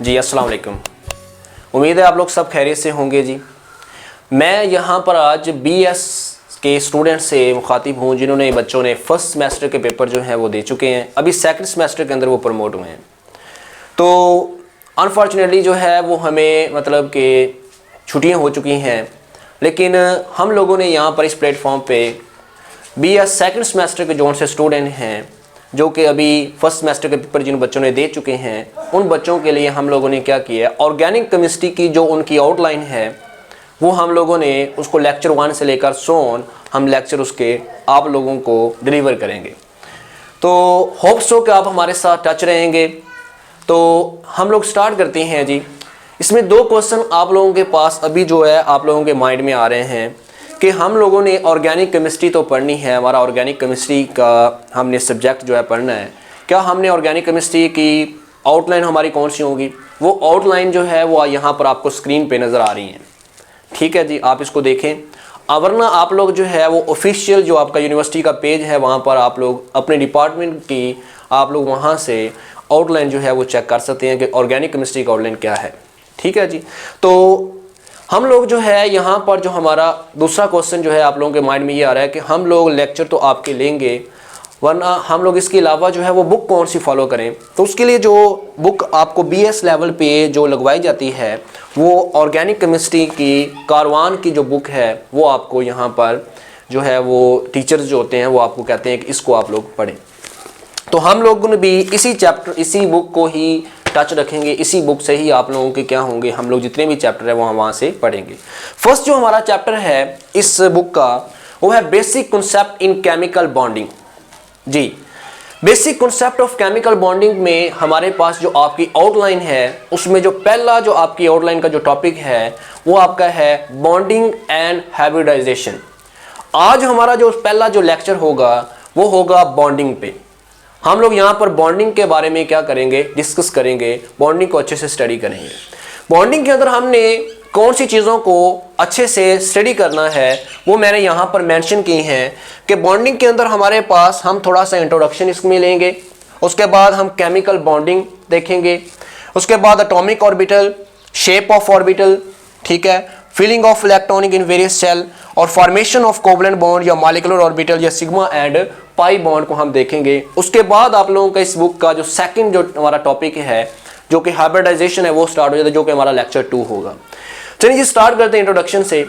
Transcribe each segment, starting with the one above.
जी अस्सलाम वालेकुम। उम्मीद है आप लोग सब खैरियत से होंगे जी। मैं यहाँ पर आज BS के स्टूडेंट से मुखातिब हूँ जिन्होंने बच्चों ने फर्स्ट सेमेस्टर के पेपर जो हैं वो दे चुके हैं, अभी सेकंड सेमेस्टर के अंदर वो प्रमोट हुए हैं। तो अनफॉर्चुनेटली जो है वो हमें मतलब कि छुट्टियाँ हो चुकी हैं, लेकिन हम लोगों ने यहाँ पर इस प्लेटफॉर्म पे BS सेकंड सेमेस्टर के जोन से स्टूडेंट हैं जो कि अभी फर्स्ट सेमेस्टर के पेपर जिन बच्चों ने दे चुके हैं, उन बच्चों के लिए हम लोगों ने क्या किया है, ऑर्गेनिक केमिस्ट्री की जो उनकी आउटलाइन है वो हम लोगों ने उसको लेक्चर 1 से लेकर सोन हम लेक्चर उसके आप लोगों को डिलीवर करेंगे। तो होप सो कि आप हमारे साथ टच रहेंगे। तो हम लोग स्टार्ट करते हैं जी। इसमें 2 क्वेश्चन आप लोगों के पास अभी जो है आप लोगों के माइंड में आ रहे हैं कि हम लोगों ने ऑर्गेनिक केमिस्ट्री तो पढ़नी है, हमारा ऑर्गेनिक केमिस्ट्री का हमने सब्जेक्ट जो है पढ़ना है, क्या हमने ऑर्गेनिक केमिस्ट्री की आउटलाइन हमारी कौन सी होगी? वो आउटलाइन जो है वो यहाँ पर आपको स्क्रीन पे नज़र आ रही है, ठीक है जी, आप इसको देखें। वरना आप लोग जो है वो ऑफिशियल जो आपका यूनिवर्सिटी का पेज है वहाँ पर आप लोग अपने डिपार्टमेंट की आप लोग वहाँ से आउटलाइन जो है वो चेक कर सकते हैं कि ऑर्गेनिक केमिस्ट्री का आउटलाइन क्या है, ठीक है जी। तो हम लोग जो है यहाँ पर जो हमारा दूसरा क्वेश्चन जो है आप लोगों के माइंड में ये आ रहा है कि हम लोग लेक्चर तो आपके लेंगे, वरना हम लोग इसके अलावा जो है वो बुक कौन सी फॉलो करें। तो उसके लिए जो बुक आपको BS लेवल पे जो लगवाई जाती है वो ऑर्गेनिक केमिस्ट्री की कारवान की जो बुक है वो आपको यहाँ पर जो है वो टीचर्स जो होते हैं वो आपको कहते हैं कि इसको आप लोग पढ़ें। तो हम लोगों ने भी इसी चैप्टर इसी बुक को ही टच रखेंगे, इसी बुक से ही आप लोगों के क्या होंगे, हम लोग जितने भी चैप्टर है वो वहाँ से पढ़ेंगे। फर्स्ट जो हमारा चैप्टर है इस बुक का वो है basic concept in chemical bonding. जी, basic concept of chemical bonding में हमारे पास जो आपकी आउटलाइन है उसमें जो पहला जो आपकी आउटलाइन का जो टॉपिक है वो आपका है बॉन्डिंग एंड हाइब्रिडाइजेशन। आज हमारा जो पहला जो लेक्चर होगा वो होगा बॉन्डिंग पे। हम लोग यहाँ पर बॉन्डिंग के बारे में क्या करेंगे, डिस्कस करेंगे, बॉन्डिंग को अच्छे से स्टडी करेंगे। बॉन्डिंग के अंदर हमने कौन सी चीज़ों को अच्छे से स्टडी करना है वो मैंने यहाँ पर मेंशन की हैं कि बॉन्डिंग के अंदर हमारे पास हम थोड़ा सा इंट्रोडक्शन इसमें लेंगे, उसके बाद हम केमिकल बॉन्डिंग देखेंगे, उसके बाद atomic orbital, shape of orbital, ठीक है, filling of electronic in various shell और फॉर्मेशन ऑफ कोवलेंट बॉन्ड या मॉलिक्यूलर ऑर्बिटल या सिग्मा एंड पाई बॉन्ड को हम देखेंगे। उसके बाद आप लोगों का इस बुक का जो सेकंड जो हमारा टॉपिक है जो कि हाइब्रिडाइजेशन है वो स्टार्ट हो जाता है, जो कि हमारा लेक्चर 2 होगा। चलिए जी स्टार्ट करते हैं इंट्रोडक्शन से।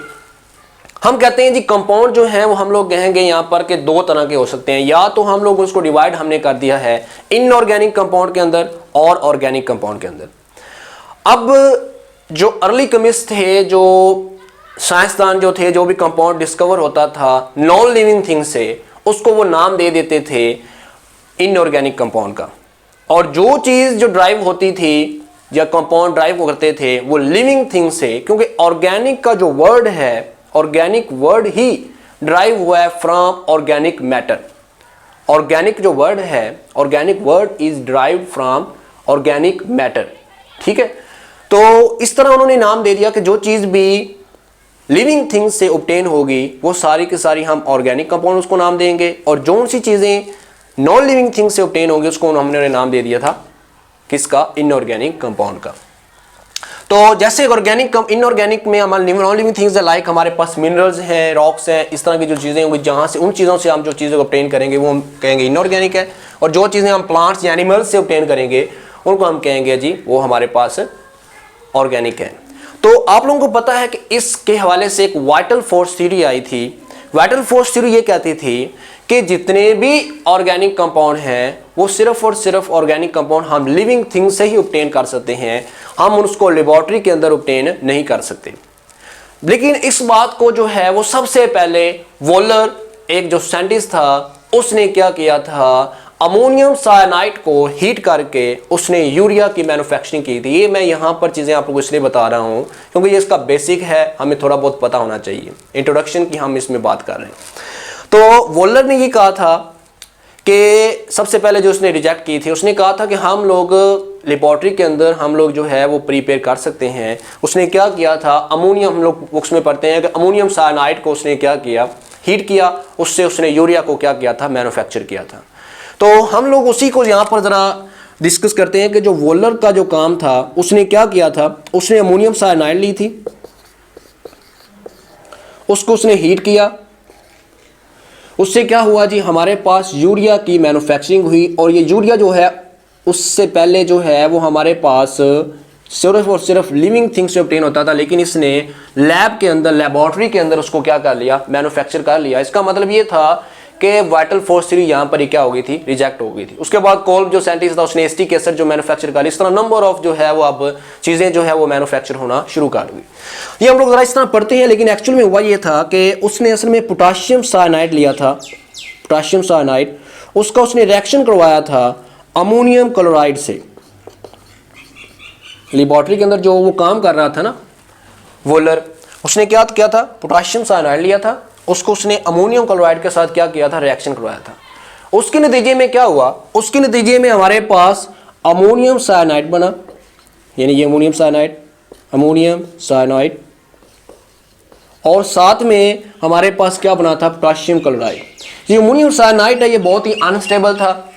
हम कहते हैं जी कंपाउंड जो है वो हम लोग कहेंगे यहाँ पर के 2 तरह के हो सकते हैं, या तो हम लोग उसको डिवाइड हमने कर दिया है इनऑर्गेनिक कंपाउंड के अंदर और ऑर्गेनिक कंपाउंड के अंदर। अब जो अर्ली केमिस्ट थे, जो साइंसदान जो थे, जो भी कंपाउंड डिस्कवर होता था नॉन लिविंग थिंग से, उसको वो नाम दे देते थे इनऑर्गेनिक कंपाउंड का, और जो चीज़ जो ड्राइव होती थी या कंपाउंड ड्राइव करते थे वो लिविंग थिंग से, क्योंकि ऑर्गेनिक का जो वर्ड है, ऑर्गेनिक वर्ड ही ड्राइव हुआ है फ्रॉम ऑर्गेनिक मैटर। ऑर्गेनिक जो वर्ड है, organic word is drive from organic matter, ठीक है। तो इस तरह उन्होंने नाम दे दिया कि जो चीज़ भी लिविंग थिंग्स से ऑब्टेन होगी वो सारी की सारी हम ऑर्गेनिक कंपाउंड उसको नाम देंगे, और जो सी चीज़ें नॉन लिविंग थिंग्स से ऑब्टेन होंगी उसको हमने नाम दे दिया था किसका, इनऑर्गेनिक कंपाउंड का। तो जैसे ऑर्गेनिक इनऑर्गेनिक में हमारे नॉन लिविंग थिंग्स लाइक हमारे पास मिनरल्स हैं, रॉक्स हैं, इस तरह की जो चीज़ें होंगी जहाँ से उन चीज़ों से हम जो चीज़ें ऑब्टेन करेंगे वो हम कहेंगे इनऑर्गेनिक है, और जो चीज़ें हम प्लांट्स या एनिमल्स से ऑब्टेन करेंगे उनको हम कहेंगे जी वो हमारे पास ऑर्गेनिक है। तो आप लोगों को पता है कि इसके हवाले से एक वाइटल फोर्स थ्योरी आई थी। वाइटल फोर्स थ्योरी ये कहती थी कि जितने भी ऑर्गेनिक कंपाउंड हैं वो सिर्फ और सिर्फ ऑर्गेनिक कंपाउंड हम लिविंग थिंग से ही ऑब्टेन कर सकते हैं, हम उसको लेबोरेटरी के अंदर ऑब्टेन नहीं कर सकते। लेकिन इस बात को जो है वो सबसे पहले वॉलर एक जो साइंटिस्ट था उसने क्या किया था, अमोनियम साइनाइड को हीट करके उसने यूरिया की मैन्युफैक्चरिंग की थी। ये मैं यहाँ पर चीज़ें आप लोगों को इसलिए बता रहा हूँ क्योंकि ये इसका बेसिक है, हमें थोड़ा बहुत पता होना चाहिए, इंट्रोडक्शन की हम इसमें बात कर रहे हैं। तो वॉलर ने ये कहा था कि सबसे पहले जो उसने रिजेक्ट की थी, उसने कहा था कि हम लोग लेबॉर्ट्री के अंदर हम लोग जो है वो प्रिपेयर कर सकते हैं। उसने क्या किया था, अमोनियम, हम लोग बुक्स में पढ़ते हैं कि अमोनियम साइनाइड को उसने क्या किया, हीट किया, उससे उसने यूरिया को क्या किया था, मैन्युफैक्चर किया था। तो हम लोग उसी को यहाँ पर ज़रा डिस्कस करते हैं कि जो वोलर का जो काम था उसने क्या किया था, उसने अमोनियम साइनाइड ली थी, उसको उसने हीट किया, उससे क्या हुआ जी, हमारे पास यूरिया की मैन्युफैक्चरिंग हुई। और ये यूरिया जो है उससे पहले जो है वो हमारे पास सिर्फ और सिर्फ लिविंग थिंग्स से ऑब्टेन होता था, लेकिन इसने लैब के अंदर, लेबोरेटरी के अंदर उसको क्या कर लिया, मैन्युफैक्चर कर लिया। इसका मतलब ये था कि वाइटल फोर्स थ्री यहाँ पर ही क्या हो गई थी, रिजेक्ट हो गई थी। उसके बाद कोल्ब जो साइंटिस्ट था उसने एसिटिक एसिड जो मैन्युफैक्चर कर, इस तरह नंबर ऑफ जो है वो अब चीज़ें जो है वो मैन्युफैक्चर होना शुरू कर हुई। ये हम लोग ज़रा इस तरह पढ़ते हैं, लेकिन एक्चुअल में हुआ ये था कि उसने असल में पोटाशियम साइनाइड लिया था, पोटाशियम साइनाइड, उसका उसने रिएक्शन करवाया था अमोनियम क्लोराइड से। लेबोरेटरी के अंदर जो वो काम कर रहा था ना वोलर, उसने क्या किया था, पोटाशियम साइनाइड लिया था, उसको उसने अमोनियम क्लोराइड के साथ क्या किया था, रिएक्शन करवाया था। उसके नतीजे में क्या हुआ, उसके नतीजे में हमारे पास अमोनियम साइनाइड बना, यानी ये अमोनियम साइनाइड, अमोनियम साइनाइड, और साथ में हमारे पास क्या बना था, पोटाशियम क्लोराइड। ये अमोनियम साइनाइड है, ये बहुत ही अनस्टेबल था।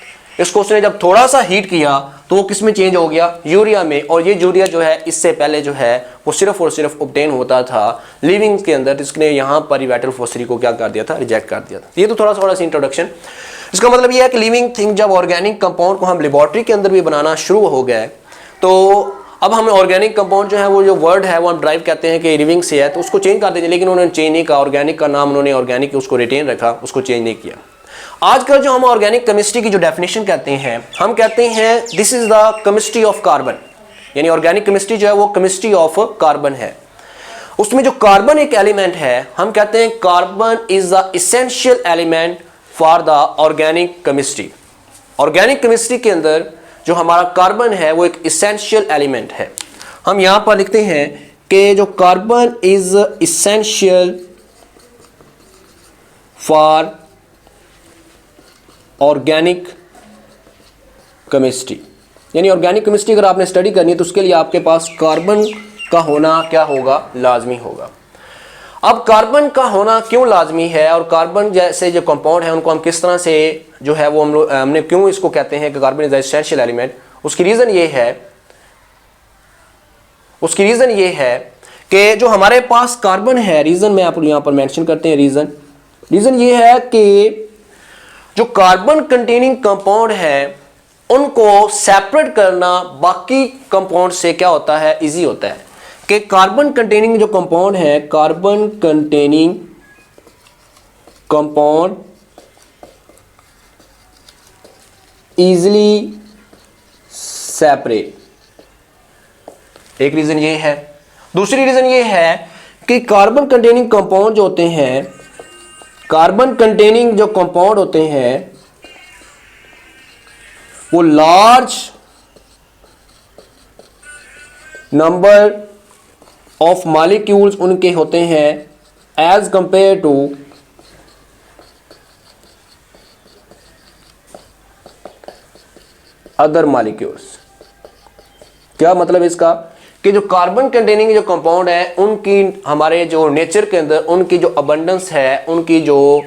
इसको उसने जब थोड़ा सा हीट किया तो वो किस में चेंज हो गया, यूरिया में। और ये यूरिया जो है इससे पहले जो है वो सिर्फ और सिर्फ ऑब्टेन होता था लिविंग के अंदर, इसने यहाँ पर वाइटल फोर्स थ्री को क्या कर दिया था, रिजेक्ट कर दिया था। ये तो थोड़ा सा इंट्रोडक्शन। इसका मतलब ये है कि लिविंग थिंग जब ऑर्गेनिक कंपाउंड को हम लेबोरेटरी के अंदर भी बनाना शुरू हो गया, तो अब हमें ऑर्गेनिक कंपाउंड जो है वो जो वर्ड है वो हम ड्राइव कहते हैं कि लिविंग से है, तो उसको चेंज कर देंगे, लेकिन उन्होंने चेंज नहीं किया। ऑर्गेनिक का नाम उन्होंने ऑर्गेनिक उसको रिटेन रखा, उसको चेंज नहीं किया। आजकल जो हम ऑर्गेनिक केमिस्ट्री की जो डेफिनेशन कहते हैं, हम कहते हैं this is the chemistry of carbon, यानी ऑर्गेनिक केमिस्ट्री जो है वो केमिस्ट्री ऑफ कार्बन है। उसमें जो कार्बन एक एलिमेंट है, हम कहते हैं carbon is the essential element for the organic chemistry. Organic chemistry के अंदर जो हमारा कार्बन है वो एक इसेंशियल एलिमेंट है। हम यहां पर लिखते हैं कि जो carbon is essential for organic chemistry, यानी ऑर्गेनिक केमिस्ट्री अगर आपने स्टडी करनी है तो उसके लिए आपके पास कार्बन का होना क्या होगा, लाजमी होगा। अब कार्बन का होना क्यों लाजमी है, और कार्बन जैसे जो कंपाउंड है उनको हम किस तरह से जो है वो हमने क्यों इसको कहते हैं कि कार्बन इज एसेंशियल एलिमेंट, उसकी रीज़न ये है कि जो हमारे पास कार्बन है, रीज़न में आप यहाँ पर मेंशन करते हैं, रीज़न ये है कि जो कार्बन कंटेनिंग कंपाउंड है उनको सेपरेट करना बाकी कंपाउंड से क्या होता है, इजी होता है। कि कार्बन कंटेनिंग जो कंपाउंड है, carbon containing compound easily separate, एक रीजन ये है। दूसरी रीजन ये है कि कार्बन कंटेनिंग कंपाउंड जो होते हैं, कार्बन कंटेनिंग जो कंपाउंड होते हैं वो लार्ज नंबर ऑफ मॉलिक्यूल्स उनके होते हैं as compare to other molecules. क्या मतलब इसका, कि जो कार्बन कंटेनिंग जो कंपाउंड है उनकी हमारे जो नेचर के अंदर उनकी जो अबंडेंस है, उनकी जो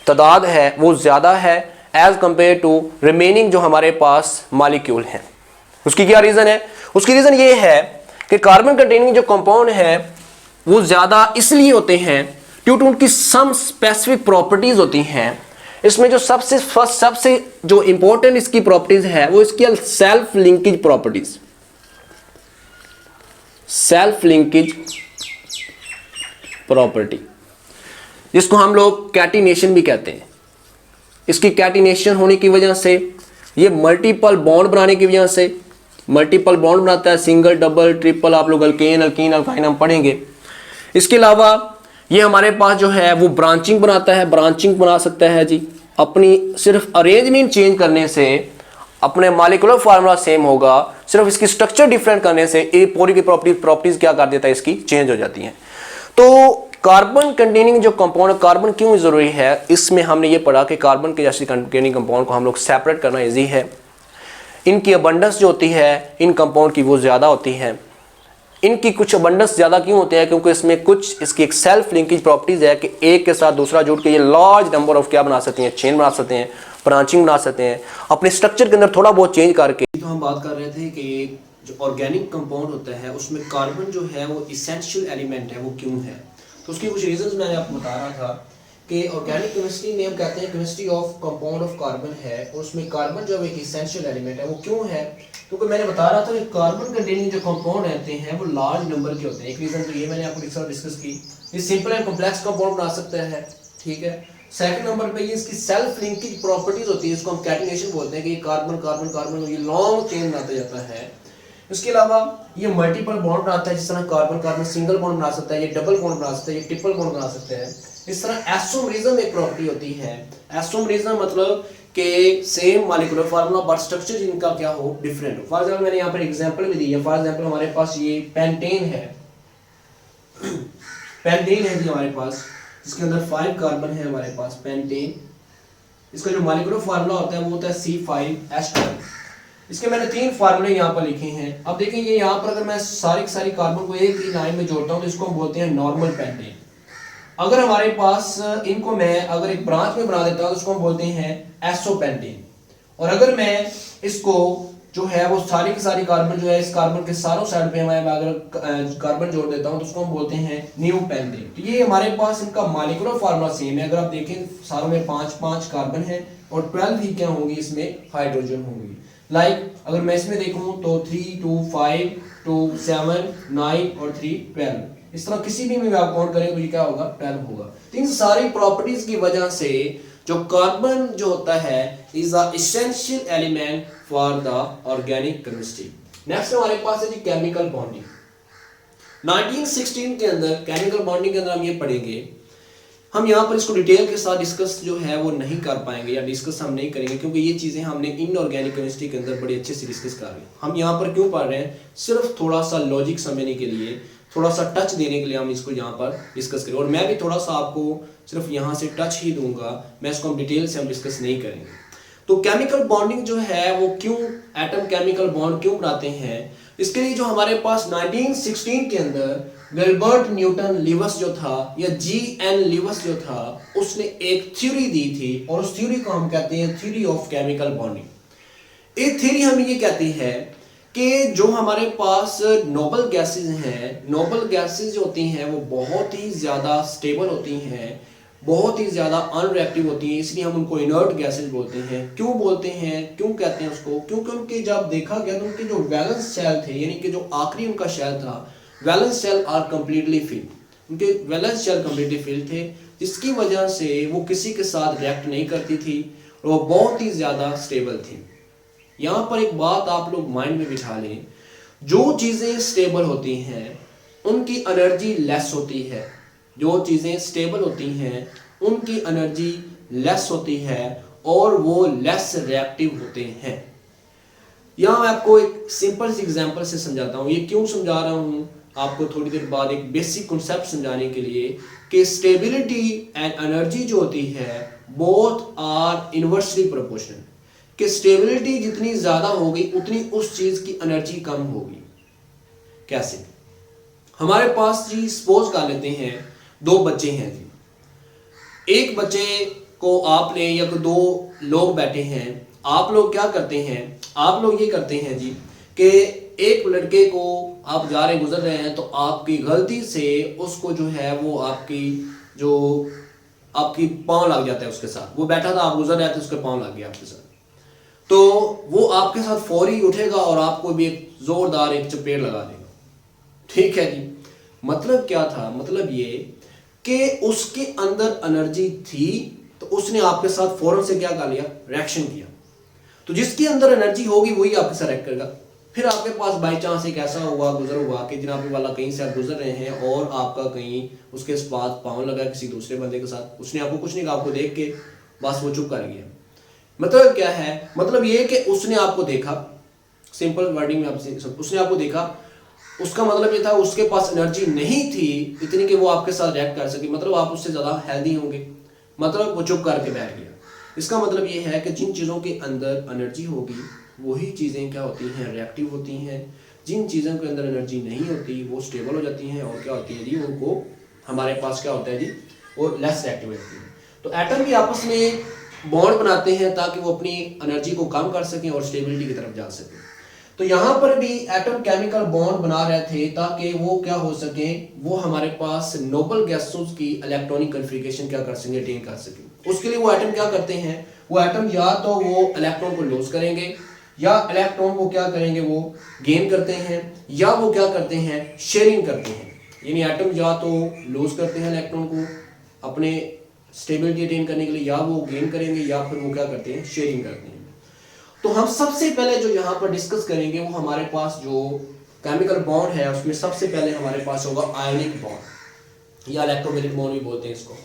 तादाद है वो ज़्यादा है एज कंपेयर टू रिमेनिंग जो हमारे पास मॉलिक्यूल हैं। उसकी क्या रीज़न है, उसकी रीज़न ये है कि कार्बन कंटेनिंग जो कंपाउंड है वो ज़्यादा इसलिए होते हैं ड्यू टू उनकी सम स्पेसिफिक प्रॉपर्टीज़ होती हैं। इसमें जो सबसे जो इंपॉर्टेंट इसकी प्रॉपर्टीज़ है वो इसकी self linkage properties, self linkage property, जिसको हम लोग कैटिनेशन भी कहते हैं। इसकी कैटिनेशन होने की वजह से, ये मल्टीपल बॉन्ड बनाने की वजह से, मल्टीपल बॉन्ड बनाता है, सिंगल डबल ट्रिपल, आप लोग अल्केन अल्कीन अल्काइन हम पढ़ेंगे। इसके अलावा ये हमारे पास जो है वो ब्रांचिंग बनाता है, ब्रांचिंग बना सकता है जी। अपनी सिर्फ अरेंजमेंट चेंज करने से अपने मॉलिक्यूलर फार्मूला सेम होगा, सिर्फ इसकी स्ट्रक्चर डिफरेंट करने से ये पूरी की प्रॉपर्टीज क्या कर देता है, इसकी चेंज हो जाती हैं। तो कार्बन कंटेनिंग जो कंपाउंड, कार्बन क्यों जरूरी है, इसमें हमने ये पढ़ा कि कार्बन के जैसे कंटेनिंग कंपाउंड को हम लोग सेपरेट करना इजी है। इनकी अबंडेंस जो होती है इन कंपाउंड की वो ज़्यादा होती है। इनकी कुछ अबंडेंस ज़्यादा क्यों होते हैं, क्योंकि इसमें कुछ इसकी एक सेल्फ लिंकेज प्रॉपर्टीज़ है कि एक के साथ दूसरा जुड़ के ये लार्ज नंबर ऑफ क्या बना सकते हैं, चेन बना सकते हैं, ब्रांचिंग बना सकते हैं, अपने स्ट्रक्चर के अंदर थोड़ा बहुत चेंज करके तो हम बात कर रहे थे कि जो ऑर्गेनिक कंपाउंड होता है उसमें कार्बन जो है वो इसेंशियल एलिमेंट है, वो क्यों है। तो उसकी कुछ रीजंस मैंने आपको बता रहा था कि ऑर्गेनिक केमिस्ट्री में हम कहते हैं chemistry of compound of carbon है, और उसमें कार्बन जो एक इसेंशियल एलिमेंट है वो क्यों है, क्योंकि मैंने बता रहा था कि कार्बन कंटेनिंग जो कंपाउंड रहते हैं वो लार्ज नंबर के होते हैं। एक रीज़न तो ये मैंने आपको डिस्कस की, ये सिंपल एंड कॉम्प्लेक्स कंपाउंड बना सकता है, ठीक है। सेकंड नंबर पे ये इसकी सेल्फ लिंकिंग प्रॉपर्टीज होती है, इसको हम कैटिनेशन बोलते हैं कि कार्बन कार्बन कार्बन ये लॉन्ग चेन बनाता जाता है। इसके अलावा ये मल्टीपल बॉन्ड बनाता है, जिस तरह कार्बन कार्बन सिंगल बॉन्ड बना सकता है, ये डबल बॉन्ड बना सकता है, ये ट्रिपल बॉन्ड बना सकते हैं। इस तरह एसोमेरिज्म एक प्रॉपर्टी होती है। एसोमेरिज्म मतलब कि same molecular formula but structure जिनका क्या हो, डिफरेंट हो। फॉर एग्जांपल मैंने यहाँ पर एग्जांपल भी दी है। फॉर एग्जांपल हमारे पास ये पेंटेन है, पेंटेन है जी हमारे पास, जिसके अंदर 5 कार्बन है हमारे पास पेंटेन। इसका जो मॉलिक्यूलर फार्मूला होता है वो होता है C5H12। इसके मैंने 3 फार्मूले यहाँ पर लिखे हैं। अब देखें ये यहाँ पर अगर मैं सारी कार्बन को एक ही लाइन में जोड़ता हूँ तो इसको हम बोलते हैं नॉर्मल पेंटेन। अगर हमारे पास इनको मैं अगर एक ब्रांच में बना देता हूँ तो उसको हम बोलते हैं एसोपेंटेन। और अगर मैं इसको जो है वो सारी की सारी कार्बन जो है इस कार्बन के सारों साइड पे मैं अगर कार्बन जोड़ देता हूँ तो उसको हम बोलते हैं न्यू पेंटेन। तो ये हमारे पास इनका मॉलिक्यूलर फार्मूला सेम है। अगर आप देखें सारों में 5 कार्बन है और 12 ही क्या होंगी, इसमें हाइड्रोजन होंगी। लाइक अगर मैं इसमें देखूं तो 3 2 5 2 7 9 और 3 12, इस तरह किसी भी आप काउंट करें तो ये क्या होगा, 12 होगा। तो इन सारी प्रॉपर्टीज की वजह से जो कार्बन जो होता है is a essential element for the organic chemistry. Next हमारे पास है जी केमिकल बॉन्डिंग। 1916 के अंदर केमिकल बॉन्डिंग के अंदर हम ये पढ़ेंगे। हम यहाँ पर इसको डिटेल के साथ डिस्कस जो है वो नहीं कर पाएंगे या डिस्कस हम नहीं करेंगे, क्योंकि ये चीज़ें हमने इनऑर्गेनिक केमिस्ट्री के अंदर बड़े अच्छे से डिस्कस कर रहे हैं। हम यहाँ पर क्यों पढ़ रहे हैं, सिर्फ थोड़ा सा लॉजिक समझने के लिए, थोड़ा सा टच देने के लिए हम इसको यहाँ पर डिस्कस करें। और मैं भी थोड़ा सा आपको सिर्फ यहाँ से टच ही दूंगा, मैं इसको हम डिटेल से हम डिस्कस नहीं करेंगे। तो केमिकल बॉन्डिंग जो है वो क्यों, एटम केमिकल बॉन्ड क्यों बनाते हैं, इसके लिए जो हमारे पास 1916 के अंदर गिलबर्ट न्यूटन लिवस जो था या G.N. लिवस जो था उसने एक थ्योरी दी थी, और उस थ्योरी को हम कहते हैं थ्योरी ऑफ केमिकल बॉन्डिंग। ये थ्योरी हमें ये कहती है कि जो हमारे पास नोबल गैसेज हैं, नोबल गैसेज जो होती हैं वो बहुत ही ज़्यादा स्टेबल होती हैं, बहुत ही ज़्यादा अनरिएक्टिव होती हैं, इसलिए हम उनको इनर्ट गैसेज बोलते हैं। क्यों बोलते हैं, क्यों कहते हैं उसको, क्योंकि उनके जब देखा गया तो उनके जो वैलेंस शेल थे, यानी कि जो आखिरी उनका शेल था, valence shell are completely filled, उनके वैलेंस शेल कंप्लीटली फिल्ड थे, जिसकी वजह से वो किसी के साथ रिएक्ट नहीं करती थी और वो बहुत ही ज़्यादा स्टेबल थी। यहाँ पर एक बात आप लोग माइंड में बिठा लें, जो चीज़ें स्टेबल होती हैं उनकी एनर्जी लेस होती है, जो चीज़ें स्टेबल होती हैं उनकी एनर्जी लेस होती है और वो लेस रिएक्टिव होते हैं। यहाँ मैं आपको एक सिंपल सी एग्जांपल से समझाता हूँ। ये क्यों समझा रहा हूँ आपको थोड़ी देर बाद, एक बेसिक कॉन्सेप्ट समझाने के लिए कि स्टेबिलिटी एंड एनर्जी जो होती है बोथ आर इनवर्सली प्रोपोर्शनल, कि स्टेबिलिटी जितनी ज़्यादा होगी उतनी उस चीज़ की एनर्जी कम होगी। कैसे, हमारे पास जी सपोज कर लेते हैं 2 बच्चे हैं जी, एक बच्चे को आपने या 2 लोग बैठे हैं, आप लोग क्या करते हैं, आप लोग ये करते हैं जी कि एक लड़के को आप जा रहे गुजर रहे हैं तो आपकी गलती से उसको जो है वो आपकी पाँव लग जाता है उसके साथ, वो बैठा था आप गुजर रहे थे उसके पाँव लग गया आपके साथ, तो वो आपके साथ फौरी उठेगा और आपको भी एक जोरदार एक चपेट लगा देगा। ठीक है जी, मतलब क्या था, मतलब ये कि उसके अंदर एनर्जी थी तो उसने आपके साथ फौरन से क्या कर लिया, रिएक्शन किया। तो जिसके अंदर एनर्जी होगी वही आपके साथ रिएक्ट करेगा। फिर आपके पास बाई चांस एक ऐसा गुजर हुआ कि जनाब वाला कहीं से आप गुजर रहे हैं और आपका कहीं उसके पास पाँव लगा किसी दूसरे बंदे के साथ, उसने आपको कुछ नहीं कहा, आपको देख के बस वो चुप कर गया। मतलब क्या है, मतलब ये कि उसने आपको देखा, सिंपल वर्डिंग में आपसे, उसने आपको देखा, उसका मतलब ये था उसके पास एनर्जी नहीं थी इतनी कि वो आपके साथ रिएक्ट कर सके, मतलब आप उससे ज़्यादा हेल्दी होंगे, मतलब वो चुप करके बैठ गया। इसका मतलब ये है कि जिन चीज़ों के अंदर एनर्जी होगी वही चीज़ें क्या होती हैं, रिएक्टिव होती हैं। जिन चीज़ों के अंदर एनर्जी नहीं होती वो स्टेबल हो जाती हैं और क्या होती है जी, उनको हमारे पास क्या होता है जी, वो लेस रिएक्टिव होती है। तो एटम भी आपस में बॉन्ड बनाते हैं ताकि वो अपनी एनर्जी को कम कर सकें और स्टेबिलिटी की तरफ जा सकें। तो यहाँ पर भी एटम केमिकल बॉन्ड बना रहे थे ताकि वो क्या हो सके, वो हमारे पास नोबल गैसों की इलेक्ट्रॉनिक कॉन्फ़िगरेशन क्या कर सकें, अटेन कर सकें। उसके लिए वो एटम क्या करते हैं, वो एटम या तो वो इलेक्ट्रॉन को लॉस करेंगे या इलेक्ट्रॉन को क्या करेंगे, वो गेन करते हैं, या वो क्या करते हैं, शेयरिंग करते हैं। यानी एटम या तो लॉस करते हैं इलेक्ट्रॉन को अपने स्टेबिलिटी अटेन करने के लिए, या वो गेन करेंगे, या फिर वो क्या करते हैं, शेयरिंग करते हैं। तो हम सबसे पहले जो यहाँ पर डिस्कस करेंगे वो हमारे पास जो केमिकल बॉन्ड है उसमें सबसे पहले हमारे पास होगा आयनिक बॉन्ड या इलेक्ट्रोफिलिक बॉन्ड भी बोलते हैं इसको।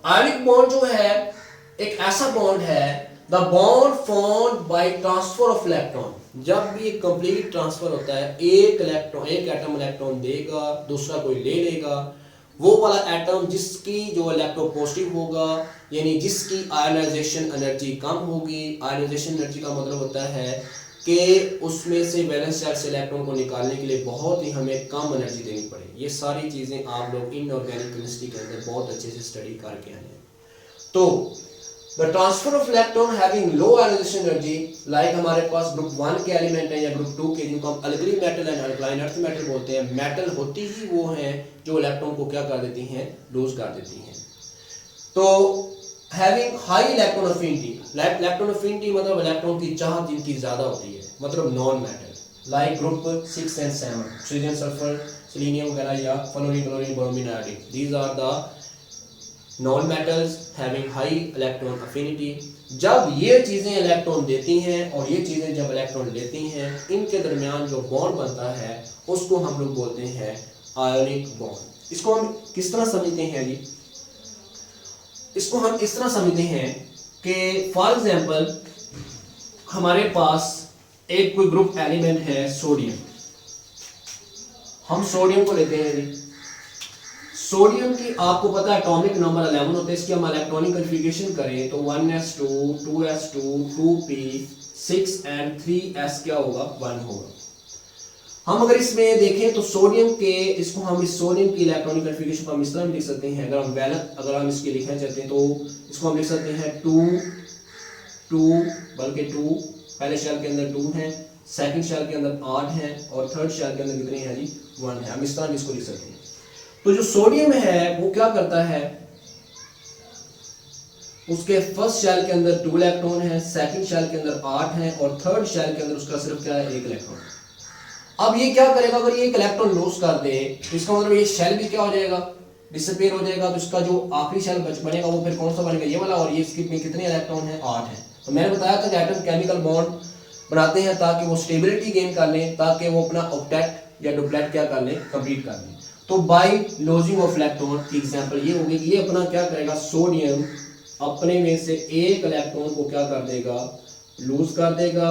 आयनिक बॉन्ड जो है एक ऐसा बॉन्ड है, the bond formed by transfer of electron. जब भी एक कंप्लीट ट्रांसफर होता है, एक एटम इलेक्ट्रॉन देगा, दूसरा कोई ले लेगा, वो वाला एटम जिसकी जो इलेक्ट्रोपॉजिटिव होगा, यानी जिसकी आयनाइजेशन एनर्जी कम होगी। आयनाइजेशन एनर्जी का मतलब होता है कि उसमें से वैलेंस चार्ज से इलेक्ट्रॉन को निकालने के लिए बहुत ही हमें कम एनर्जी देनी पड़े। ये सारी चीज़ें आप लोग इनऑर्गेनिक केमिस्ट्री के अंदर बहुत अच्छे से स्टडी करके आए हैं। तो the transfer of electron having low ionization energy, like हमारे पास ग्रुप 1 के एलिमेंट है या ग्रुप 2 के, जिनको हम alkali metal and alkaline earth metal बोलते हैं। मेटल होती ही वो हैं जो इलेक्ट्रॉन को क्या कर देती हैं, लूज कर देती हैं। तो having high electron affinity, electron affinity मतलब इलेक्ट्रॉन की चाहत जिनकी ज्यादा होती है, मतलब non metal, like group 6 and 7, oxygen, sulphur, selenium वगैरह, या fluorine, chlorine, bromine, iodine, these are the non metals having high electron affinity. जब ये चीजें इलेक्ट्रॉन देती हैं और ये चीजें जब इलेक्ट्रॉन लेती हैं, इनके दरमियान जो बॉन्ड बनता है उसको हम लोग बोलते हैं आयोनिक बॉन्ड। इसको हम किस तरह समझते हैं जी, इसको हम इस तरह समझते हैं कि फॉर एग्जांपल हमारे पास एक कोई ग्रुप एलिमेंट है सोडियम, हम सोडियम को लेते हैं जी। सोडियम की आपको पता है एटॉमिक नंबर 11 होता है। इसकी हम इलेक्ट्रॉनिक कॉन्फ़िगरेशन करें तो 1s2 2s2 2p 6 and 3s क्या होगा, 1 होगा। हम अगर इसमें देखें तो सोडियम के, इसको हम इस सोडियम की इलेक्ट्रॉनिक कॉन्फ़िगरेशन को हम इस तरह लिख सकते हैं। अगर हम इसके लिखना चाहते हैं तो इसको हम लिख सकते हैं 2 2 बल्कि 2 पहले शेल के अंदर 2 है, सेकंड शेल के अंदर 8 है और थर्ड शेल के अंदर कितने हैं जी, 1 है। हम इस तरह इसको लिख सकते हैं। तो जो सोडियम है वो क्या करता है, उसके फर्स्ट शेल के अंदर 2 इलेक्ट्रॉन है, सेकंड शेल के अंदर 8 है और थर्ड शेल के अंदर उसका सिर्फ क्या है, 1 इलेक्ट्रॉन। अब ये क्या करेगा, अगर ये एक इलेक्ट्रॉन लॉस कर दे तो इसका मतलब ये शेल भी क्या हो जाएगा, डिसअपीयर हो जाएगा। तो इसका जो आखिरी शेल बनेगा वो फिर कौन सा बनेगा, ये वाला, और ये इसके में कितने इलेक्ट्रॉन है, 8 है। तो मैंने बताया था कि एटम केमिकल बॉन्ड बनाते हैं ताकि वो स्टेबिलिटी गेन कर लें, ताकि वो अपना ऑक्टेट या डुप्लेट क्या कर लें, कंप्लीट कर लें। तो बाय लॉजिंग ऑफ इलेक्ट्रॉन की एग्जांपल ये होगी कि ये अपना क्या करेगा, सोडियम अपने में से एक इलेक्ट्रॉन को क्या कर देगा, लूज कर देगा।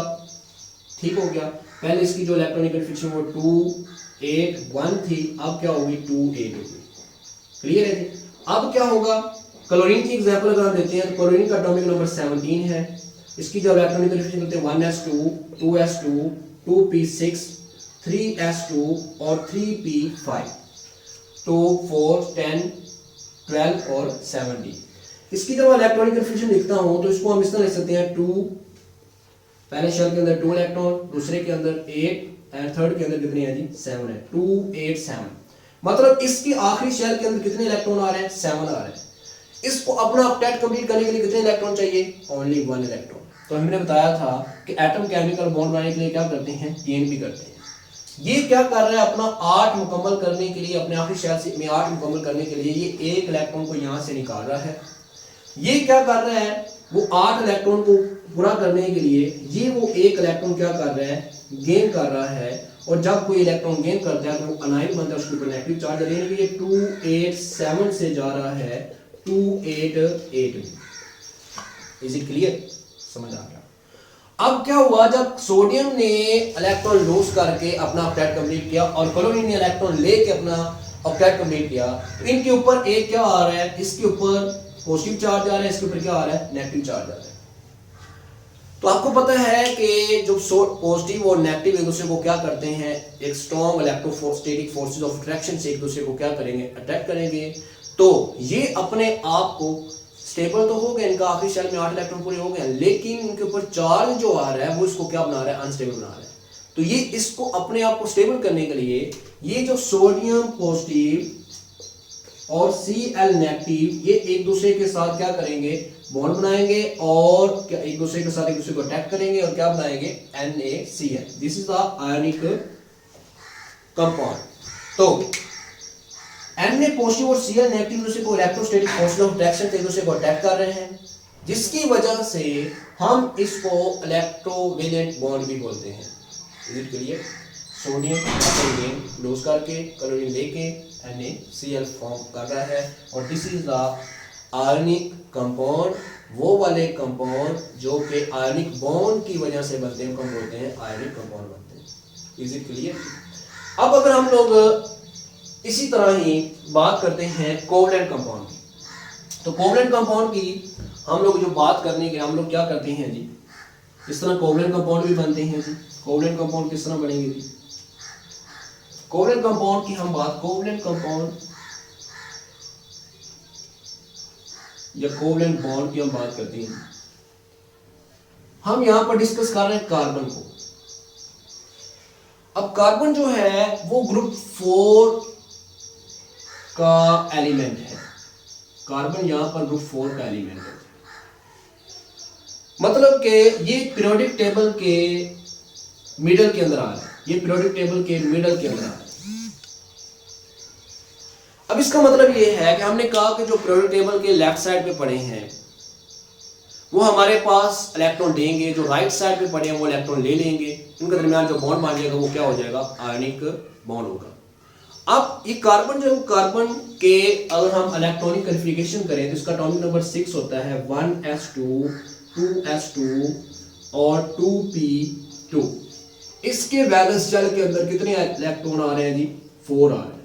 ठीक हो गया। पहले इसकी जो इलेक्ट्रॉनिक कॉन्फ़िगरेशन वो 2 8 1 थी, अब क्या होगी 2 8 होगी। क्लियर है जी। अब क्या होगा, क्लोरीन की एग्जांपल अगर हम लेते हैं तो क्लोरीन का एटॉमिक नंबर 17 है। इसकी जो इलेक्ट्रॉनिक कॉन्फ़िगरेशन होते हैं 1s2 2s2 2p6 3s2 और 3p5, 2 4 10 12 और 17। इसकी जब इलेक्ट्रॉनिक कॉन्फ़िगरेशन लिखता हूं तो इसको हम इस तरह लिख सकते हैं 2, पहले शेल के अंदर 2 इलेक्ट्रॉन, दूसरे के अंदर 8 एंड थर्ड के अंदर कितने हैं जी, 7 है। 2 8 7 मतलब इसकी आखिरी शेल के अंदर कितने इलेक्ट्रॉन आ रहे हैं, 7 आ रहे हैं। इसको अपना ऑक्टेट कंप्लीट करने के लिए कितने इलेक्ट्रॉन चाहिए, ओनली 1 इलेक्ट्रॉन। तो हमने बताया था कि एटम केमिकल बॉन्ड बनाने के लिए क्या करते हैं, गेन भी करते हैं। ये क्या कर रहा है, अपना 8 मुकम्मल करने के लिए, अपने आखिरी शेल से में 8 मुकम्मल करने के लिए ये 1 इलेक्ट्रॉन को यहां से निकाल रहा है। ये क्या कर रहा है, वो 8 इलेक्ट्रॉन को पूरा करने के लिए ये वो 1 इलेक्ट्रॉन क्या कर रहा है, गेन कर रहा है। और जब कोई इलेक्ट्रॉन गेन करता है तो वो अनायन बनता है, उसके ऊपर नेगेटिव चार्ज लेने के लिए 2 8 7 से जा रहा है 2 8 8 में। इज इट क्लियर, समझ आ गया। अब क्या हुआ, जब सोडियम ने इलेक्ट्रॉन लूज करके अपना ऑक्टेट कंप्लीट किया और क्लोरीन ने इलेक्ट्रॉन लेके अपना ऑक्टेट कंप्लीट किया, तो इनके ऊपर एक क्या आ रहा है, इसके ऊपर पॉजिटिव चार्ज आ रहा है, इसके ऊपर क्या आ रहा है, नेगेटिव चार्ज आ रहा है। तो आपको पता है कि जो पॉजिटिव और नेगेटिव एक दूसरे को क्या करते हैं, एक strong electrostatic forces of attraction से एक दूसरे को क्या करेंगे, अट्रैक्ट करेंगे। तो ये अपने आप को स्टेबल तो हो गया, इनका आखिरी शेल में 8 इलेक्ट्रॉन पूरे हो गए, लेकिन इनके ऊपर चार्ज जो आ रहा है वो इसको क्या बना रहा है, अनस्टेबल बना रहा है। तो ये इसको अपने आप को स्टेबल करने के लिए ये जो सोडियम पॉजिटिव और Cl नेगेटिव ये एक दूसरे के साथ क्या करेंगे, बॉन्ड बनाएंगे और एक दूसरे के साथ एक दूसरे को अटैक करेंगे और क्या बनाएंगे, NaCl। This is the ionic compound. तो Na पॉजिटिव और Cl नेगेटिव दूसरे को इलेक्ट्रोस्टैटिक फोर्स ऑफ अट्रैक्शन से एक दूसरे को अटैक कर रहे हैं, जिसकी वजह से हम इसको इलेक्ट्रोवेलेंट बॉन्ड भी बोलते हैं। Is it clear? Sodium chlorine close करके क्लोरीन लेके NaCl फॉर्म कर रहा है और this is the ionic compound, वो वाले कंपाउंड जो कि आयनिक बॉन्ड की वजह से बनते हैं, हम बोलते हैं आयनिक कंपाउंड बनते हैं। Is it clear? अब अगर हम लोग इसी तरह ही बात करते हैं कोवलेंट कंपाउंड की, तो कोवलेंट कंपाउंड की हम लोग जो बात करने के हम लोग क्या करते हैं जी, इस तरह कोवलेंट कंपाउंड भी बनते हैं जी। कोवलेंट कंपाउंड किस तरह बनेंगे जी? कोवलेंट कंपाउंड की हम बात, कोवलेंट कंपाउंड या कोवलेंट बॉन्ड की हम बात करते हैं। हम यहां पर डिस्कस कर रहे हैं कार्बन को। अब कार्बन जो है वो ग्रुप 4 का एलिमेंट है। कार्बन यहां पर ग्रुप 4 का एलिमेंट है, मतलब कि ये पीरियोडिक टेबल के मिडल के अंदर आ रहा है, ये पीरियोडिक टेबल के मिडल के अंदर आ रहा है। अब इसका मतलब ये है कि हमने कहा कि जो पीरियोडिक टेबल के लेफ्ट साइड पे पड़े हैं वो हमारे पास इलेक्ट्रॉन देंगे, जो राइट साइड पे पड़े हैं वो इलेक्ट्रॉन ले लेंगे, इनके दरमियान जो बॉन्ड बन जाएगा वो क्या हो जाएगा, आयनिक बॉन्ड होगा। अब ये कार्बन जो कार्बन के अगर हम इलेक्ट्रॉनिक कन्फिगरेशन करें तो इसका एटॉमिक नंबर 6 होता है, 1s2 2s2 और 2p2। इसके वैलेंस शेल के अंदर कितने इलेक्ट्रॉन आ रहे हैं जी, 4 आ रहे हैं।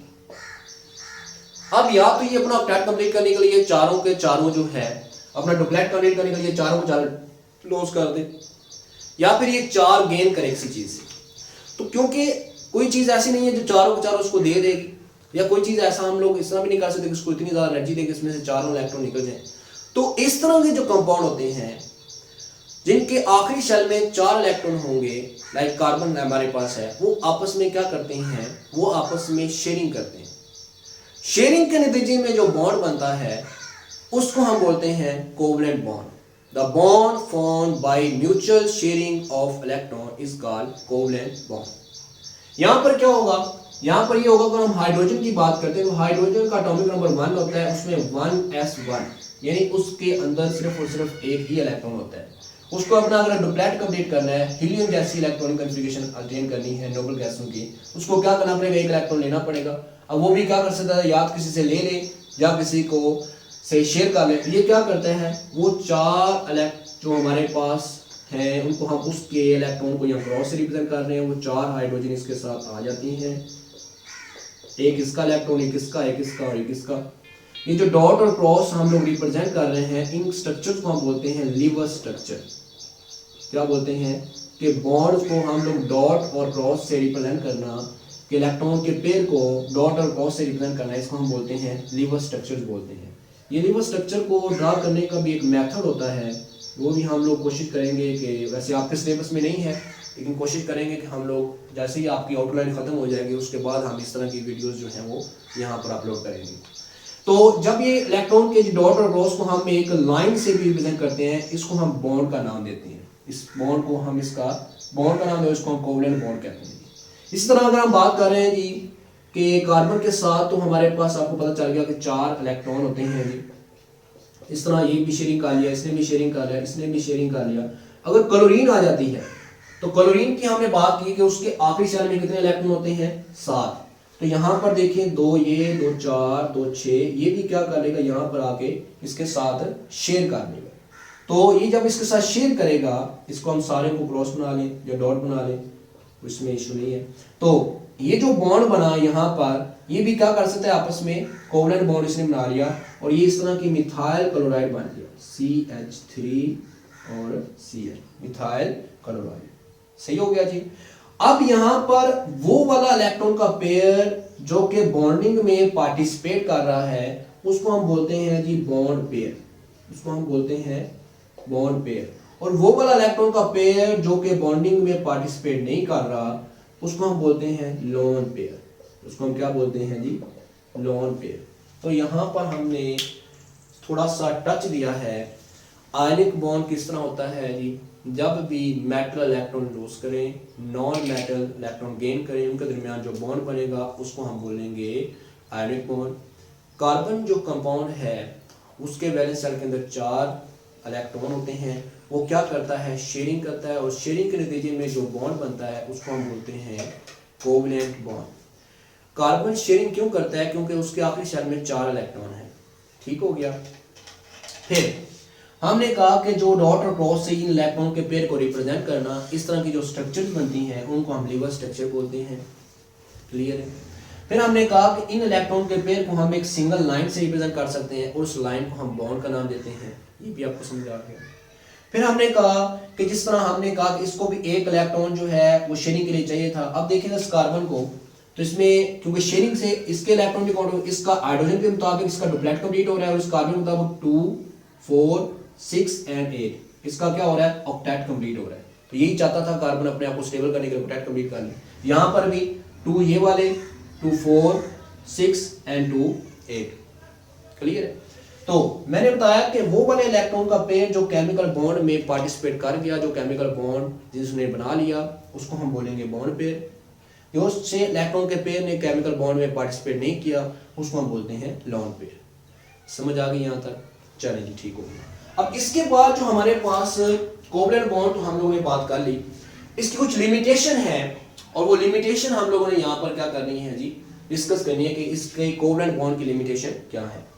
अब या तो ये अपना ऑक्टेट कंप्लीट करने के लिए चारों के चारों जो है अपना डुप्लेट कंप्लीट करने के लिए चारों को 4 क्लोज कर दे, या फिर ये 4 गेन करे किसी चीज से। तो क्योंकि कोई चीज ऐसी नहीं है जो चारों को चारों उसको दे देगी, या कोई चीज ऐसा हम लोग इस तरह भी नहीं कर सकते कि उसको इतनी ज्यादा एनर्जी दे कि इसमें से चारों इलेक्ट्रॉन निकल जाए। तो इस तरह के जो कंपाउंड होते हैं जिनके आखिरी शेल में 4 इलेक्ट्रॉन होंगे, लाइक कार्बन हमारे पास है, वो आपस में क्या करते हैं, वो आपस में शेयरिंग करते हैं। शेयरिंग के नतीजे में जो बॉन्ड बनता है उसको हम बोलते हैं covalent bond. The bond formed by mutual sharing of electron is called covalent bond. यहां पर क्या होगा, यहां पर ये होगा अगर हम हाइड्रोजन की बात करते हैं तो हाइड्रोजन का एटॉमिक नंबर 1 होता है, उसमें 1s1 यानी उसके अंदर सिर्फ और सिर्फ एक ही इलेक्ट्रॉन होता है। उसको अपना अगर डुप्लेट कंप्लीट करना है, हीलियम जैसी इलेक्ट्रॉनिक कन्फिगरेशन अटेन करनी है नोबल गैसों की, उसको क्या करना पड़ेगा, एक इलेक्ट्रॉन लेना पड़ेगा। अब वो भी क्या कर सकता है, या किसी से ले ले या किसी को से शेयर कर ले। ये क्या करते हैं, वो 4 इलेक्ट्रॉन जो हमारे पास हैं उनको हम उसके इलेक्ट्रॉन को यहाँ क्रॉस से रिप्रेजेंट कर रहे हैं, वो 4 हाइड्रोजन इसके साथ आ जाती हैं, एक इसका इलेक्ट्रॉन, एक इसका, एक इसका और एक इसका। ये जो डॉट और क्रॉस हम लोग रिप्रेजेंट कर रहे हैं, इन स्ट्रक्चर्स को हम बोलते हैं लीवर स्ट्रक्चर। क्या बोलते हैं कि बॉन्ड को हम लोग डॉट और क्रॉस से रिप्रेजेंट करना, कि इलेक्ट्रॉन के पेयर को डॉट और क्रॉस से रिप्रेजेंट करना, इसको हम बोलते हैं लीवर स्ट्रक्चर्स बोलते हैं। ये लीवर स्ट्रक्चर को ड्रा करने का भी एक मेथड होता है, वो भी हम लोग कोशिश करेंगे कि, वैसे आपके सिलेबस में नहीं है लेकिन कोशिश करेंगे कि हम लोग जैसे ही आपकी आउटलाइन खत्म हो जाएगी उसके बाद हम इस तरह की वीडियोस जो हैं वो यहाँ पर अपलोड करेंगे। तो जब ये इलेक्ट्रॉन के डॉट और क्रॉस को हम एक लाइन से भी रिप्रेजेंट करते हैं, इसको हम बॉन्ड का नाम देते हैं। इस बॉन्ड को हम इसका बॉन्ड का नाम है, इसको हम कोवलेंट बॉन्ड कहते हैं। इसी तरह अगर हम बात कर रहे हैं जी कि कार्बन के साथ, तो हमारे पास आपको पता चल गया कि 4 इलेक्ट्रॉन होते हैं जी। इस तरह ये भी शेयरिंग कर लिया, इसने भी शेयरिंग कर लिया, इसने भी शेयरिंग कर लिया। अगर क्लोरीन आ जाती है तो क्लोरीन की हमने बात की कि उसके आखिरी शेल में कितने इलेक्ट्रॉन होते हैं, 7। तो यहाँ पर देखिए 2 ये 2 4 2 6, ये भी क्या कर लेगा, यहाँ पर आके इसके साथ शेयर कर लेगा। तो ये जब इसके साथ शेयर करेगा, इसको हम सारे को क्रॉस बना लें या डॉट बना लें, इसमें इशू नहीं है। तो ये जो बॉन्ड बना यहाँ पर, ये भी क्या कर सकता है, आपस में कोवलेंट बॉन्ड इसने बना लिया और ये इस तरह की मिथाइल क्लोराइड बन गया, CH3 और Cl, मिथाइल क्लोराइड। सही हो गया जी। अब यहाँ पर वो वाला इलेक्ट्रॉन का पेयर जो कि बॉन्डिंग में पार्टिसिपेट कर रहा है उसको हम बोलते हैं जी बॉन्ड पेयर। उसको हम बोलते हैं बॉन्ड पेयर। और वो वाला इलेक्ट्रॉन का पेयर जो कि बॉन्डिंग में पार्टिसिपेट नहीं कर रहा, उसको हम बोलते हैं लोन पेयर। उसको हम क्या बोलते हैं जी? Lone pair. तो यहाँ पर हमने थोड़ा सा टच दिया है। आयनिक बॉन्ड किस तरह होता है जी? जब भी मेटल इलेक्ट्रॉन लूज करें, नॉन मेटल इलेक्ट्रॉन गेन करें, उनके दरमियान जो बॉन्ड बनेगा उसको हम बोलेंगे आयनिक बॉन्ड। कार्बन जो कंपाउंड है उसके वैलेंस शेल के अंदर 4 इलेक्ट्रॉन होते हैं। वो क्या करता है? शेयरिंग करता है, और शेयरिंग के नतीजे में जो बॉन्ड बनता है उसको हम बोलते हैं कोवलेंट बॉन्ड। कार्बन शेयरिंग क्यों करता है? क्योंकि उसके आखिरी शेल में 4 इलेक्ट्रॉन है। ठीक हो गया। फिर हमने कहा कि जो डॉट और क्रॉस से इन इलेक्ट्रॉन के पेयर को रिप्रेजेंट करना, इस तरह की जो स्ट्रक्चर्स बनती हैं उनको हम लीवर स्ट्रक्चर बोलते हैं। क्लियर है? फिर हमने कहा कि इन इलेक्ट्रॉन के पेयर को हम एक सिंगल लाइन से रिप्रेजेंट कर सकते हैं और उस लाइन को हम बॉन्ड का नाम देते हैं। ये भी आपको समझ आ गया। फिर हमने कहा कि जिस तरह हमने कहा कि इसको भी एक इलेक्ट्रॉन जो है वो शेयरिंग के लिए चाहिए था। अब देखिएगा इस कार्बन को, तो इसमें क्योंकि शेयरिंग से इसके इलेक्ट्रॉन भी काउंट हो, इसका हाइड्रोजन के मुताबिक इसका डुप्लेट कंप्लीट हो रहा है, और इस कार्बन के मुताबिक 2, 4, 6 एंड 8 इसका क्या हो रहा है? ऑक्टेट कंप्लीट हो रहा है। तो यही चाहता था कार्बन अपने आप को स्टेबल करने के लिए ऑक्टेट कंप्लीट कर ले। यहाँ पर भी 2 ये वाले, 2, 4, 6 एंड 2, 8। क्लियर है? तो मैंने बताया कि वो वाले इलेक्ट्रॉन का पेयर जो केमिकल बॉन्ड में पार्टिसिपेट कर गया, जो केमिकल बॉन्ड जिसने बना लिया, उसको हम बोलेंगे बॉन्ड पेयर। जो से इलेक्ट्रॉन के पेयर ने केमिकल बॉन्ड में पार्टिसिपेट नहीं किया, उसको हम बोलते हैं लोन पेयर। समझ आ गई यहाँ तक? चलें जी, ठीक हो गया। अब इसके बाद जो हमारे पास कोवलेंट बॉन्ड, तो हम लोगों ने बात कर ली, इसकी कुछ लिमिटेशन है, और वो लिमिटेशन हम लोगों ने यहाँ पर क्या करनी है जी? डिस्कस करनी है कि इसके कोवलेंट बॉन्ड की लिमिटेशन क्या है।